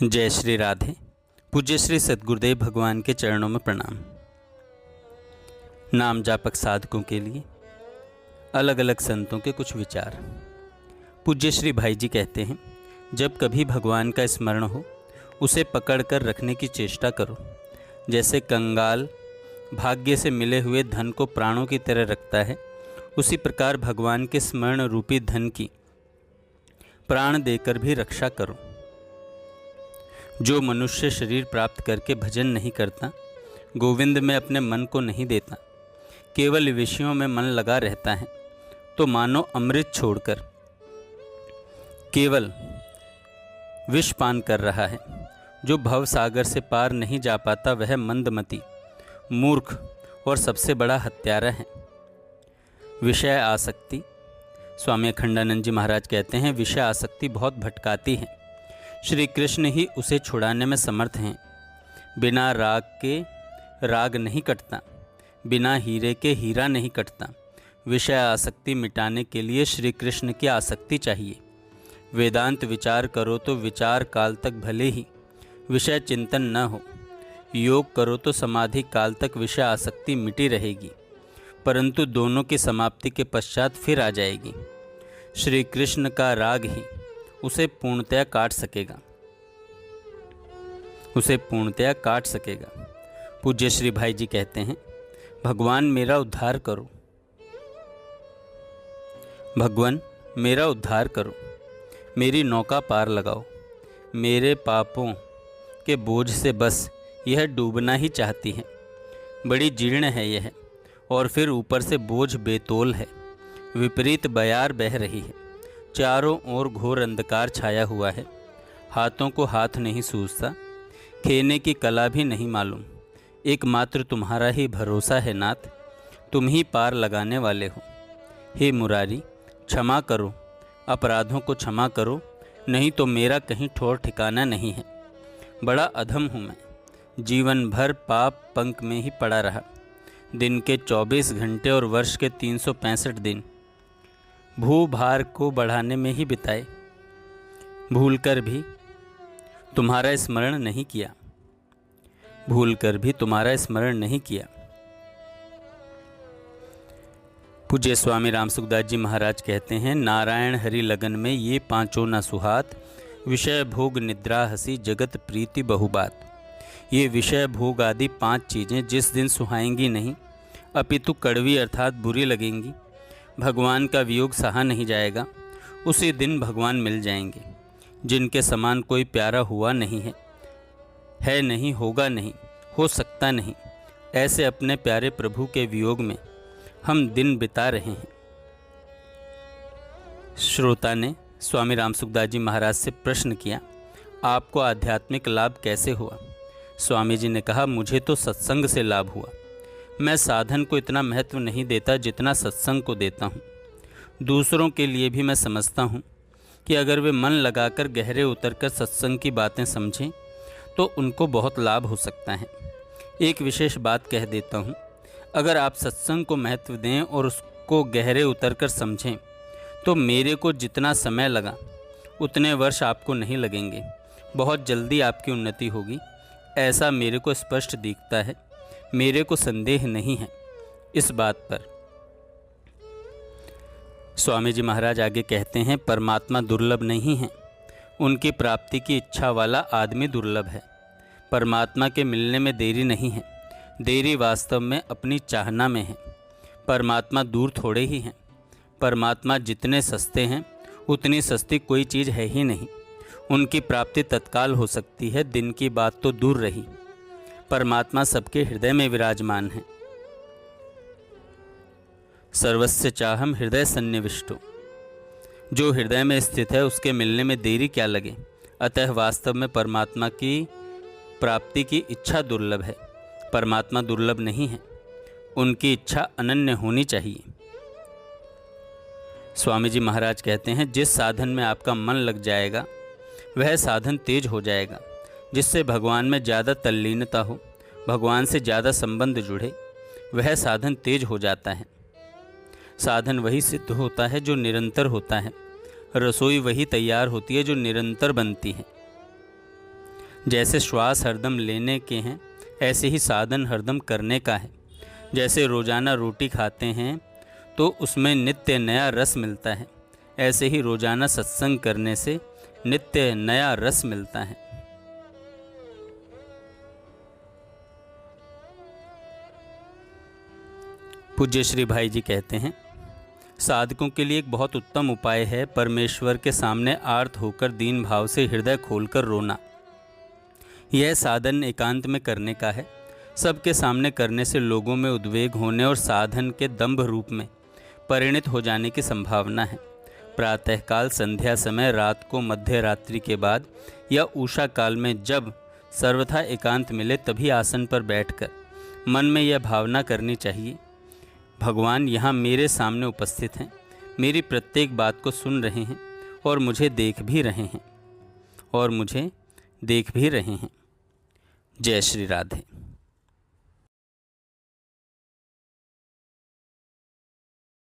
जय श्री राधे। पूज्य श्री सद्गुरुदेव भगवान के चरणों में प्रणाम। नाम जापक साधकों के लिए अलग अलग संतों के कुछ विचार। पूज्य श्री भाई जी कहते हैं, जब कभी भगवान का स्मरण हो उसे पकड़कर रखने की चेष्टा करो। जैसे कंगाल भाग्य से मिले हुए धन को प्राणों की तरह रखता है, उसी प्रकार भगवान के स्मरण रूपी धन की प्राण देकर भी रक्षा करो। जो मनुष्य शरीर प्राप्त करके भजन नहीं करता, गोविंद में अपने मन को नहीं देता, केवल विषयों में मन लगा रहता है, तो मानो अमृत छोड़कर केवल विष पान कर रहा है। जो भव सागर से पार नहीं जा पाता, वह मंदमती, मूर्ख और सबसे बड़ा हत्यारा है। विषय आसक्ति। स्वामी अखंडानंद जी महाराज कहते हैं, विषय आसक्ति बहुत भटकाती है। श्री कृष्ण ही उसे छुड़ाने में समर्थ हैं। बिना राग के राग नहीं कटता, बिना हीरे के हीरा नहीं कटता। विषय आसक्ति मिटाने के लिए श्री कृष्ण की आसक्ति चाहिए। वेदांत विचार करो तो विचार काल तक भले ही विषय चिंतन न हो, योग करो तो समाधि काल तक विषय आसक्ति मिटी रहेगी, परंतु दोनों की समाप्ति के पश्चात फिर आ जाएगी। श्री कृष्ण का राग ही उसे पूर्णतया काट सकेगा। पूज्य श्री भाई जी कहते हैं, भगवान मेरा उद्धार करो, भगवान मेरा उद्धार करो, मेरी नौका पार लगाओ। मेरे पापों के बोझ से बस यह डूबना ही चाहती है। बड़ी जीर्ण है यह, और फिर ऊपर से बोझ बेतोल है। विपरीत बयार बह रही है, चारों ओर घोर अंधकार छाया हुआ है। हाथों को हाथ नहीं सूझता, खेने की कला भी नहीं मालूम। एकमात्र तुम्हारा ही भरोसा है नाथ, तुम ही पार लगाने वाले हो। हे मुरारी, क्षमा करो, अपराधों को क्षमा करो, नहीं तो मेरा कहीं ठौर ठिकाना नहीं है। बड़ा अधम हूँ मैं, जीवन भर पाप पंख में ही पड़ा रहा। दिन के 24 घंटे और वर्ष के 365 दिन भूभार को बढ़ाने में ही बिताए, भूलकर भी तुम्हारा स्मरण नहीं किया। पूज्य स्वामी राम सुखदास जी महाराज कहते हैं, नारायण हरि लगन में ये पांचों न सुहात, विषय भोग निद्रा हसी जगत प्रीति बहुबात। ये विषय भोग आदि 5 चीज़ें जिस दिन सुहाएंगी नहीं, अपितु कड़वी अर्थात बुरी लगेंगी, भगवान का वियोग सहा नहीं जाएगा, उसी दिन भगवान मिल जाएंगे। जिनके समान कोई प्यारा हुआ नहीं है नहीं, होगा नहीं, हो सकता नहीं, ऐसे अपने प्यारे प्रभु के वियोग में हम दिन बिता रहे हैं। श्रोता ने स्वामी राम सुखदास जी महाराज से प्रश्न किया, आपको आध्यात्मिक लाभ कैसे हुआ? स्वामी जी ने कहा, मुझे तो सत्संग से लाभ हुआ। मैं साधन को इतना महत्व नहीं देता जितना सत्संग को देता हूँ। दूसरों के लिए भी मैं समझता हूँ कि अगर वे मन लगाकर गहरे उतरकर सत्संग की बातें समझें तो उनको बहुत लाभ हो सकता है। एक विशेष बात कह देता हूँ, अगर आप सत्संग को महत्व दें और उसको गहरे उतरकर समझें तो मेरे को जितना समय लगा उतने वर्ष आपको नहीं लगेंगे। बहुत जल्दी आपकी उन्नति होगी, ऐसा मेरे को स्पष्ट दिखता है। मेरे को संदेह नहीं है इस बात पर। स्वामी जी महाराज आगे कहते हैं, परमात्मा दुर्लभ नहीं है, उनकी प्राप्ति की इच्छा वाला आदमी दुर्लभ है। परमात्मा के मिलने में देरी नहीं है, देरी वास्तव में अपनी चाहना में है। परमात्मा दूर थोड़े ही हैं। परमात्मा जितने सस्ते हैं उतनी सस्ती कोई चीज़ है ही नहीं। उनकी प्राप्ति तत्काल हो सकती है, दिन की बात तो दूर रही। परमात्मा सबके हृदय में विराजमान है। सर्वस्य चाहम हृदय सन्निविष्टो, जो हृदय में स्थित है उसके मिलने में देरी क्या लगे। अतः वास्तव में परमात्मा की प्राप्ति की इच्छा दुर्लभ है। परमात्मा दुर्लभ नहीं है, उनकी इच्छा अनन्य होनी चाहिए। स्वामी जी महाराज कहते हैं, जिस साधन में आपका मन लग जाएगा वह साधन तेज हो जाएगा। जिससे भगवान में ज़्यादा तल्लीनता हो, भगवान से ज़्यादा संबंध जुड़े, वह साधन तेज हो जाता है। साधन वही सिद्ध होता है जो निरंतर होता है। रसोई वही तैयार होती है जो निरंतर बनती है। जैसे श्वास हरदम लेने के हैं, ऐसे ही साधन हरदम करने का है। जैसे रोज़ाना रोटी खाते हैं तो उसमें नित्य नया रस मिलता है, ऐसे ही रोज़ाना सत्संग करने से नित्य नया रस मिलता है। पूज्य श्री भाई जी कहते हैं, साधकों के लिए एक बहुत उत्तम उपाय है परमेश्वर के सामने आर्त होकर दीन भाव से हृदय खोलकर रोना। यह साधन एकांत में करने का है। सबके सामने करने से लोगों में उद्वेग होने और साधन के दंभ रूप में परिणित हो जाने की संभावना है। प्रातःकाल, संध्या समय, रात को, मध्य रात्रि के बाद या उषा काल में जब सर्वथा एकांत मिले तभी आसन पर बैठकर मन में यह भावना करनी चाहिए, भगवान यहाँ मेरे सामने उपस्थित हैं, मेरी प्रत्येक बात को सुन रहे हैं और मुझे देख भी रहे हैं। जय श्री राधे।